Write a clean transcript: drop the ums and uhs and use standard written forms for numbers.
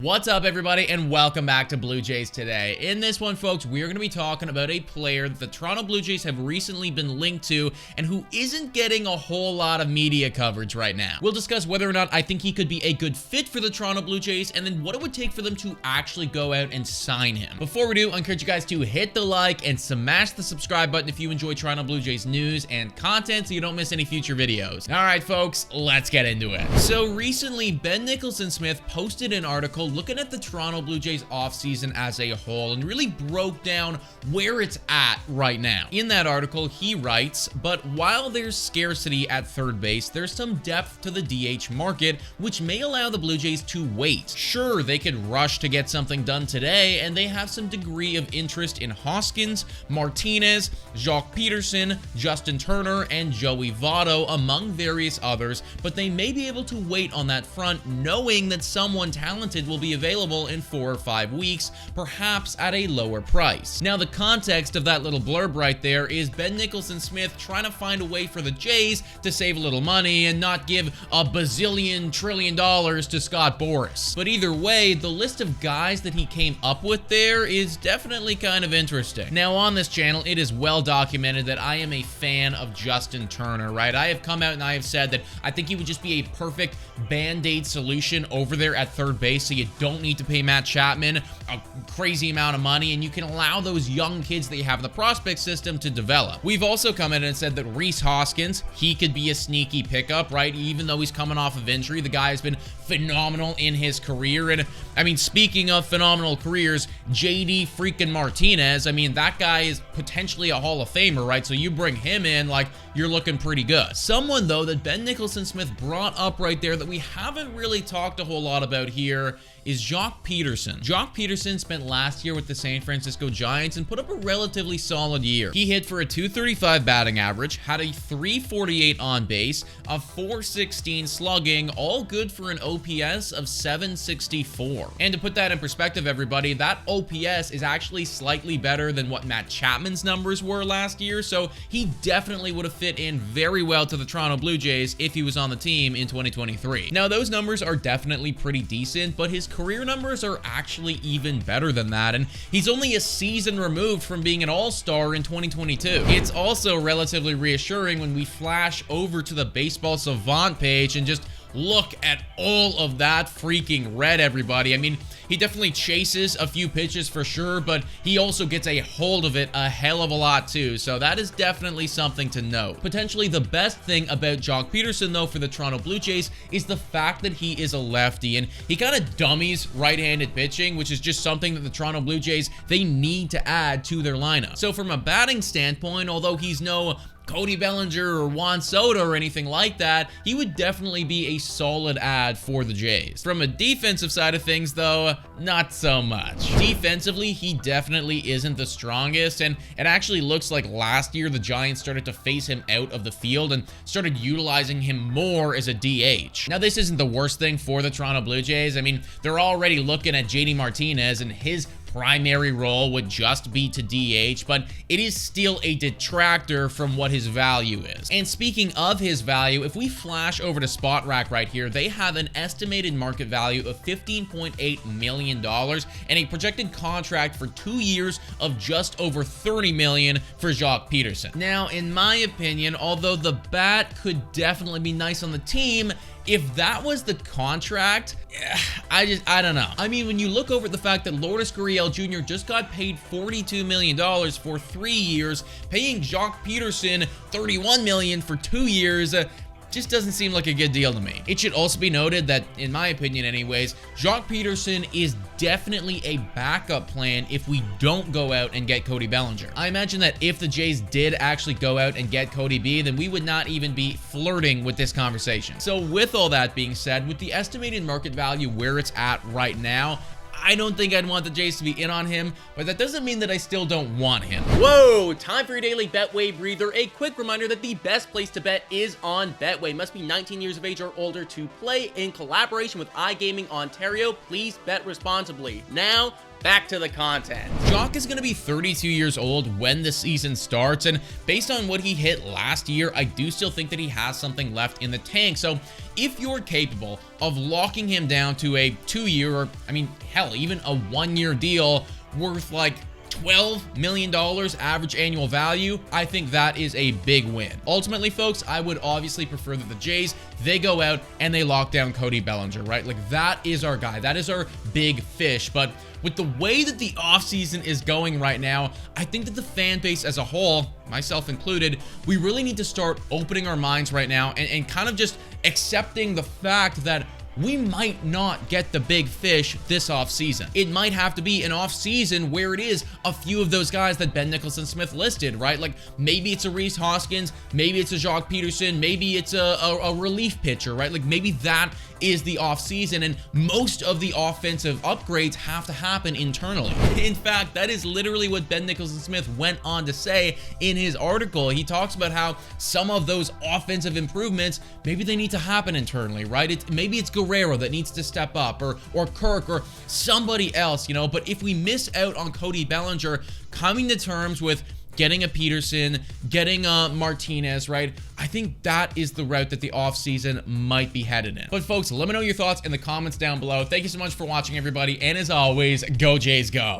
What's up, everybody, and welcome back to Blue Jays Today. In this one, folks, we are going to be talking about a player that the Toronto Blue Jays have recently been linked to and who isn't getting a whole lot of media coverage right now. We'll discuss whether or not I think he could be a good fit for the Toronto Blue Jays and then what it would take for them to actually go out and sign him. Before we do, I encourage you guys to hit the like and smash the subscribe button if you enjoy Toronto Blue Jays news and content so you don't miss any future videos. All right, folks, let's get into it. So recently, Ben Nicholson-Smith posted an article looking at the Toronto Blue Jays offseason as a whole and really broke down where it's at right now. In that article, he writes, but while there's scarcity at third base, there's some depth to the DH market, which may allow the Blue Jays to wait. Sure, they could rush to get something done today, and they have some degree of interest in Hoskins, Martinez, Jock Peterson, Justin Turner, and Joey Votto, among various others, but they may be able to wait on that front, knowing that someone talented will be available in 4 or 5 weeks, perhaps at a lower price. Now, the context of that little blurb right there is Ben Nicholson-Smith trying to find a way for the Jays to save a little money and not give a bazillion trillion dollars to Scott Boras. But either way, the list of guys that he came up with there is definitely kind of interesting. Now, on this channel, it is well documented that I am a fan of Justin Turner, right? I have come out and I have said that I think he would just be a perfect band-aid solution over there at third base, so you don't need to pay Matt Chapman a crazy amount of money, and you can allow those young kids that you have in the prospect system to develop. We've also come in and said that Rhys Hoskins, he could be a sneaky pickup, right? Even though he's coming off of injury, the guy has been phenomenal in his career. And I mean, speaking of phenomenal careers, JD freaking Martinez, I mean, that guy is potentially a Hall of Famer, right? So you bring him in, like, you're looking pretty good. Someone, though, that Ben Nicholson-Smith brought up right there that we haven't really talked a whole lot about here is Jock Peterson. Jock Peterson spent last year with the San Francisco Giants and put up a relatively solid year. He hit for a .235 batting average, had a .348 on base, a .416 slugging, all good for an OPS of 764. And to put that in perspective, everybody, that OPS is actually slightly better than what Matt Chapman's numbers were last year, so he definitely would have fit in very well to the Toronto Blue Jays if he was on the team in 2023. Now, those numbers are definitely pretty decent, but his career numbers are actually even better than that, and he's only a season removed from being an all-star in 2022. It's also relatively reassuring when we flash over to the Baseball Savant page and just look at all of that freaking red, everybody. I mean, he definitely chases a few pitches for sure, but he also gets a hold of it a hell of a lot too, so that is definitely something to note. Potentially the best thing about Jock Peterson, though, for the Toronto Blue Jays is the fact that he is a lefty, and he kind of dummies right-handed pitching, which is just something that the Toronto Blue Jays, they need to add to their lineup. So from a batting standpoint, although he's no Cody Bellinger or Juan Soto or anything like that, he would definitely be a solid add for the Jays. From a defensive side of things, though, not so much. Defensively, he definitely isn't the strongest, and it actually looks like last year the Giants started to phase him out of the field and started utilizing him more as a DH. Now, this isn't the worst thing for the Toronto Blue Jays. I mean, they're already looking at JD Martinez, and his primary role would just be to DH, but it is still a detractor from what his value is. And speaking of his value, if we flash over to Spot Rack right here, they have an estimated market value of $15.8 million and a projected contract for 2 years of just over $30 million for Jock Peterson. Now, in my opinion, although the bat could definitely be nice on the team, if that was the contract, I don't know. I mean, when you look over at the fact that Lourdes Gurriel Jr. just got paid $42 million for 3 years, paying Jock Peterson $31 million for 2 years, just doesn't seem like a good deal to me. It should also be noted that, in my opinion anyways, Jock Peterson is definitely a backup plan if we don't go out and get Cody Bellinger. I imagine that if the Jays did actually go out and get Cody B, then we would not even be flirting with this conversation. So with all that being said, with the estimated market value where it's at right now, I don't think I'd want the Jays to be in on him, but that doesn't mean that I still don't want him. Whoa, time for your daily Betway breather. A quick reminder that the best place to bet is on Betway. Must be 19 years of age or older to play. In collaboration with iGaming Ontario, please bet responsibly. Now, back to the content. Jock is going to be 32 years old when the season starts, and based on what he hit last year, I do still think that he has something left in the tank. So if you're capable of locking him down to a 2-year, or I mean, hell, even a 1-year deal worth like $12 million average annual value, I think that is a big win. Ultimately, folks, I would obviously prefer that the Jays, they go out and they lock down Cody Bellinger, right? Like, that is our guy. That is our big fish. But with the way that the offseason is going right now, I think that the fan base as a whole, myself included, we really need to start opening our minds right now and kind of just accepting the fact that we might not get the big fish this offseason. It might have to be an offseason where it is a few of those guys that Ben Nicholson-Smith listed, right? Like, maybe it's a Rhys Hoskins, maybe it's a Jock Peterson, maybe it's a relief pitcher, right? Like, maybe that is the offseason, and most of the offensive upgrades have to happen internally. In fact, that is literally what Ben Nicholson-Smith went on to say in his article. He talks about how some of those offensive improvements, maybe they need to happen internally, right? Maybe it's Guerrero that needs to step up, or Kirk, or somebody else, you know. But if we miss out on Cody Bellinger, coming to terms with getting a Peterson, getting a Martinez, right? I think that is the route that the offseason might be headed in. But folks, let me know your thoughts in the comments down below. Thank you so much for watching, everybody. And as always, go Jays go.